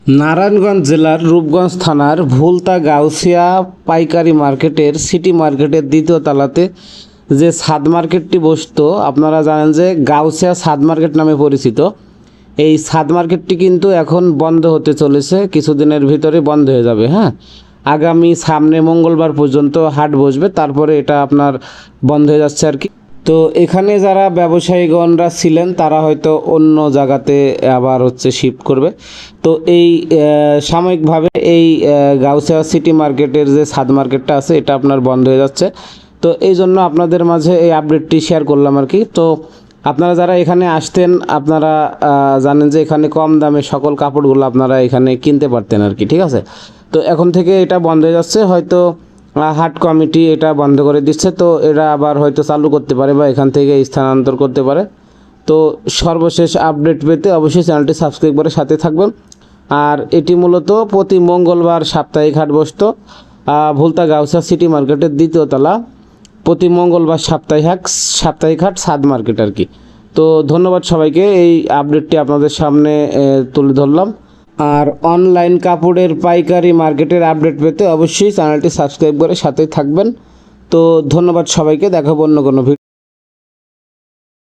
নারায়ণগঞ্জ জেলার রূপগঞ্জ থানার ভুলতা গাউসিয়া পাইকারি মার্কেটের সিটি মার্কেটের দ্বিতীয় তলাতে যে ছাদ মার্কেটটি বসতো, আপনারা জানেন যে গাউসিয়া ছাদ মার্কেট নামে পরিচিত। এই ছাদ মার্কেটটি কিন্তু এখন বন্ধ হতে চলেছে, কিছুদিনের ভিতরে বন্ধ হয়ে যাবে। হ্যাঁ, আগামী সামনে মঙ্গলবার পর্যন্ত হাট বসবে, তারপরে এটা আপনার বন্ধ হয়ে যাচ্ছে আর কি। তো এখানে যারা ব্যবসায়ীগণরা ছিলেন তারা হয়তো অন্য জায়গাতে আবার শিফট করবে। তো এই সাময়িকভাবে এই গাউসিয়া সিটি মার্কেটের যে ছাদ মার্কেটটা আছে এটা আপনার বন্ধ হয়ে যাচ্ছে। তো এই জন্য আপনাদের মাঝে এই আপডেটটি শেয়ার করলাম আর কি। তো আপনারা যারা এখানে আসতেন, আপনারা জানেন যে এখানে কম দামে সকল কাপড়গুলো আপনারা এখানে কিনতে পারতেন আর কি। ঠিক আছে, তো এখন থেকে এটা বন্ধ হয়ে যাচ্ছে, হয়তো হাট কমিটি এটা বন্ধ করে দিচ্ছে। তো এরা আবার হয়তো চালু করতে পারে বা এখান থেকে স্থানান্তর করতে পারে। তো সর্বশেষ আপডেট পেতে অবশ্যই চ্যানেলটি সাবস্ক্রাইব করে সাথে থাকবেন। আর এটি মূলত প্রতি মঙ্গলবার সাপ্তাহিক হাট বসতো ভুলতা গাউসিয়া সিটি মার্কেটের দ্বিতীয় তলা। প্রতি মঙ্গলবার সাপ্তাহিক হাট ছাদ মার্কেট আর কি। তো ধন্যবাদ সবাইকে, এই আপডেটটি আপনাদের সামনে তুলে ধরলাম। আর অনলাইন কাপড়ের পাইকারি মার্কেটের আপডেট পেতে অবশ্যই চ্যানেলটি সাবস্ক্রাইব করে সাথেই থাকবেন। তো ধন্যবাদ সবাইকে, দেখাবো অন্য কোনো ভিডিও।